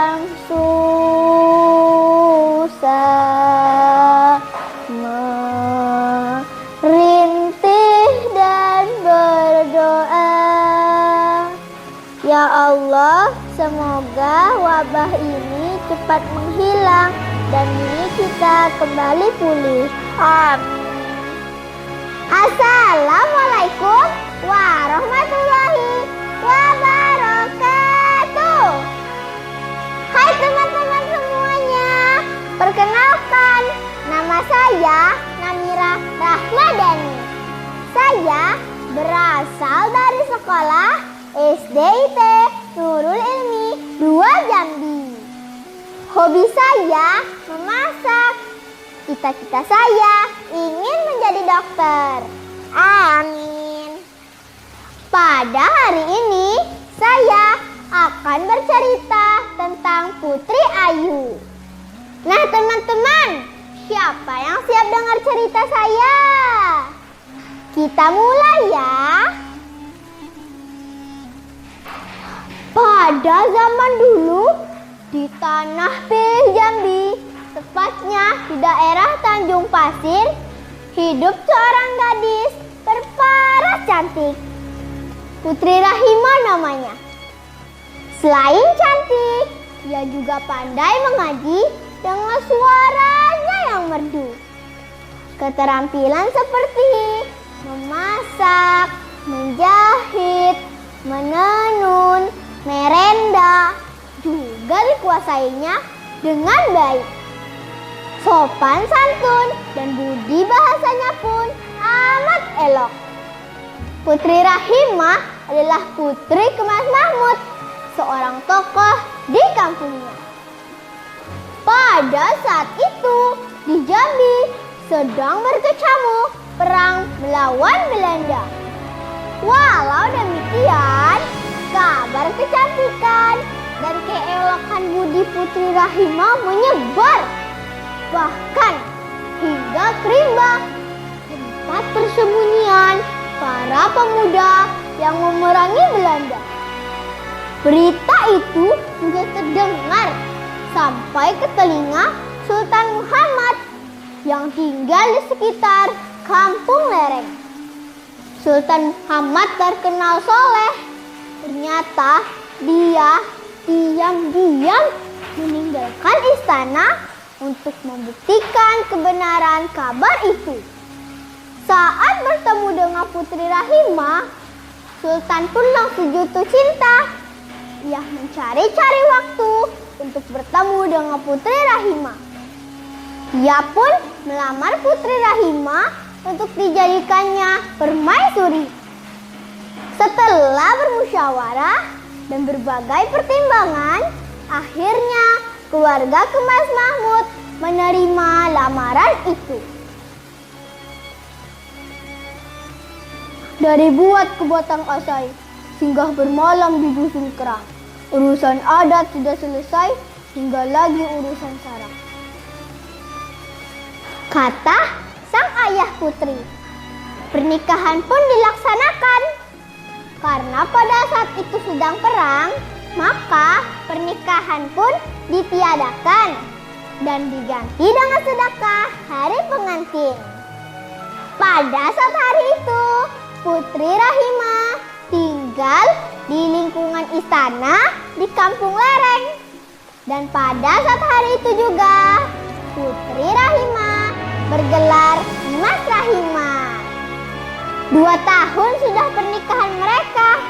yang susah, merintih dan berdoa. Ya Allah, semoga wabah ini cepat menghilang dan diri kita kembali pulih. Amin. Assalamualaikum warahmatullahi wabarakatuh. Hai teman-teman semuanya, perkenalkan, nama saya Namira Rahmadani. Saya berasal dari sekolah SDIT Nurul Ilmi 2 Jambi. Hobi saya memasak. Cita-cita saya ingin menjadi dokter. Amin. Pada hari ini saya akan bercerita tentang Putri Ayu. Nah teman-teman, siapa yang siap dengar cerita saya? Kita mulai ya. Pada zaman dulu, di tanah Pilih Jambi, tepatnya di daerah Tanjung Pasir, hidup seorang gadis berparas cantik. Putri Rahimah namanya. Selain cantik, ia juga pandai mengaji dengan suaranya yang merdu. Keterampilan seperti memasak, menjahit, menenun, merenda juga dikuasainya dengan baik. Sopan santun dan budi bahasanya pun amat elok. Putri Rahimah adalah putri Kemas Mahmud, seorang tokoh di kampungnya. Pada saat itu di Jambi sedang berkecamuk perang melawan Belanda. Walau demikian, kabar kecantikan dan keelokan budi Putri Rahimah menyebar, bahkan hingga ke rimba, tempat persembunyian para pemuda yang memerangi Belanda. Berita itu juga terdengar sampai ke telinga Sultan Muhammad yang tinggal di sekitar Kampung Lereng. Sultan Muhammad terkenal soleh. Ternyata dia diam-diam meninggalkan istana untuk membuktikan kebenaran kabar itu. Saat bertemu dengan Putri Rahimah, Sultan pun langsung jatuh cinta. Ia mencari-cari waktu untuk bertemu dengan Putri Rahimah. Ia pun melamar Putri Rahimah untuk dijadikannya permaisuri. Setelah bermusyawarah dan berbagai pertimbangan, akhirnya keluarga Kemas Mahmud menerima lamaran itu. Dari buat ke Batang Asai, singgah bermalam di dusun kerang. Urusan adat sudah selesai, tinggal lagi urusan sarang. Kata sang ayah Putri. Pernikahan pun dilaksanakan. Karena pada saat itu sedang perang, maka pernikahan pun ditiadakan dan diganti dengan sedekah hari pengantin. Pada saat hari itu, Putri Rahimah tinggal di lingkungan istana di Kampung Lereng. Dan pada saat hari itu juga, Putri Rahimah bergelar Mas Rahimah. 2 tahun sudah pernikahan mereka.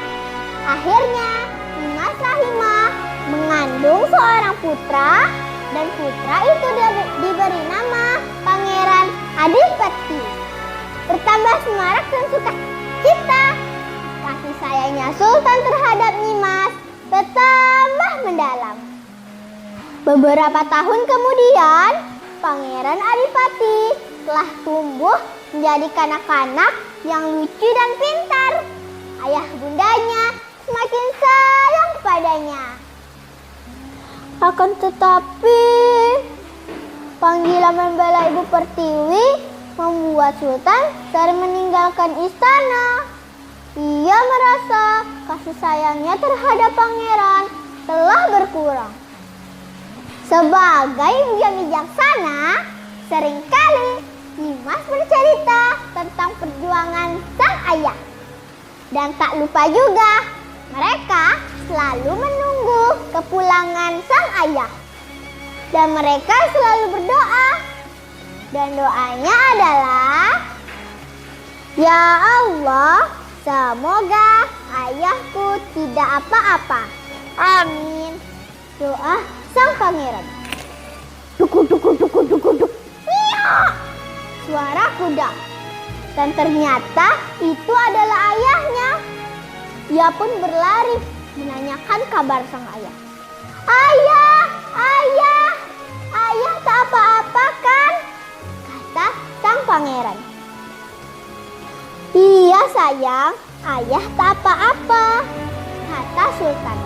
Akhirnya Mas Rahimah mengandung seorang putra, dan putra itu diberi nama Pangeran Adipati. Bertambah semarak dan sukacita, kasih sayangnya Sultan terhadap Nimas bertambah mendalam. Beberapa tahun kemudian, Pangeran Adipati telah tumbuh menjadi kanak-kanak yang lucu dan pintar. Ayah bundanya semakin sayang padanya. Akan tetapi, panggilan membela Ibu Pertiwi membuat Sultan sering meninggalkan istana. Ia merasa kasih sayangnya terhadap pangeran telah berkurang. Sebagai yang bijaksana, seringkali Nimas bercerita tentang perjuangan sang ayah. Dan tak lupa juga, mereka selalu menunggu kepulangan sang ayah. Dan mereka selalu berdoa. Dan doanya adalah, "Ya Allah, semoga ayahku tidak apa-apa. Amin." Doa sang pangeran. Duk, duk, duk, duk, duk. Iya! Suara kuda. Dan ternyata itu adalah ayahnya. Ia pun berlari menanyakan kabar sang ayah. "Ayah, ayah, ayah tak apa-apa kan?" kata sang pangeran. "Iya sayang, ayah tak apa-apa," kata Sultan.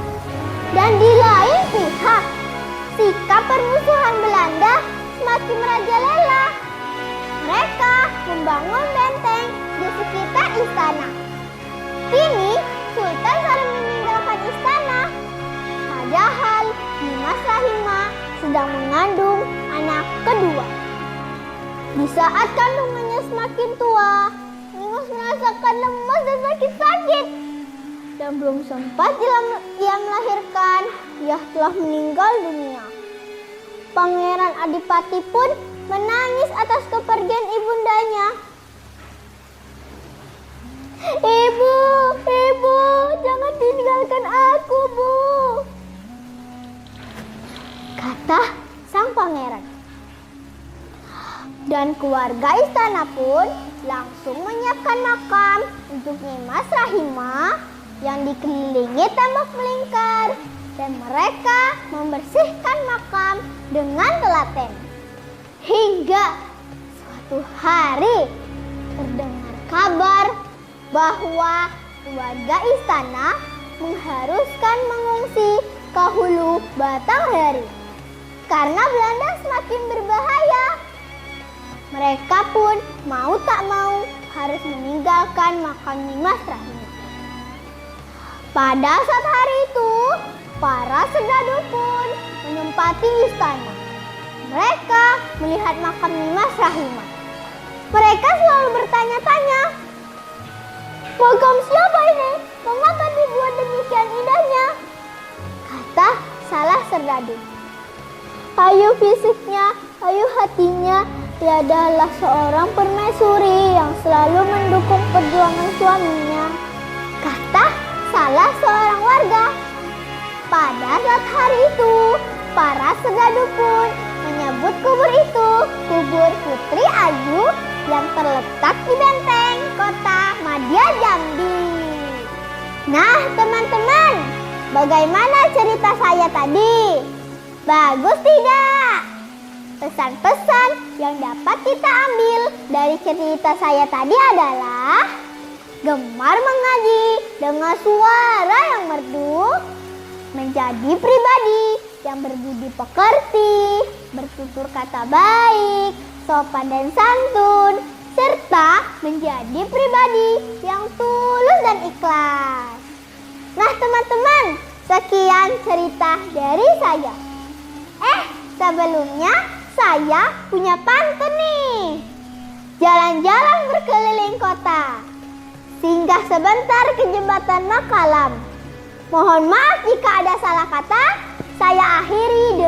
Dan di lain pihak, sikap permusuhan Belanda semakin merajalela. Mereka membangun benteng di sekitar istana. Kini Sultan harus meninggalkan istana. Padahal Nimas Rahimah sedang mengandung anak kedua. Di saat kandungannya semakin tua, Nimas merasakan lemas dan sakit-sakit. Dan belum sempat ia melahirkan, ia telah meninggal dunia. Pangeran Adipati pun menangis atas kepergian ibundanya. "Ibu, ibu, jangan tinggalkan aku, Bu," kata sang pangeran. Dan keluarga istana pun langsung menyiapkan makam untuk Nimas Rahimah yang dikelilingi tembok melingkar. Dan mereka membersihkan makam dengan telaten. Hingga suatu hari terdengar kabar bahwa keluarga istana mengharuskan mengungsi ke hulu Batanghari karena Belanda semakin berbahaya. Mereka pun mau tak mau harus meninggalkan makam Nimas Rahimah. Pada saat hari itu, para serdadu pun menempati istana. Mereka melihat makam Nimas Rahimah. Mereka selalu bertanya-tanya, "Makam siapa ini? Mengapa dibuat demikian indahnya?" kata salah serdadu. "Ayu fisiknya, ayu hatinya, ia adalah seorang permaisuri yang selalu mendukung perjuangan suaminya," kata salah seorang warga. Pada saat hari itu, para serdadu pun menyebut kubur itu kubur Putri Ayu yang terletak di benteng kota Madya Jambi. Nah teman-teman, bagaimana cerita saya tadi? Bagus tidak? Pesan-pesan yang dapat kita ambil dari cerita saya tadi adalah gemar mengaji dengan suara yang merdu, menjadi pribadi yang berbudi pekerti, bertutur kata baik, sopan dan santun, serta menjadi pribadi yang tulus dan ikhlas. Nah teman-teman, sekian cerita dari saya. Sebelumnya saya punya pantun nih. Jalan-jalan berkeliling kota, singgah sebentar ke jembatan Makalam. Mohon maaf jika ada salah kata. Saya akhiri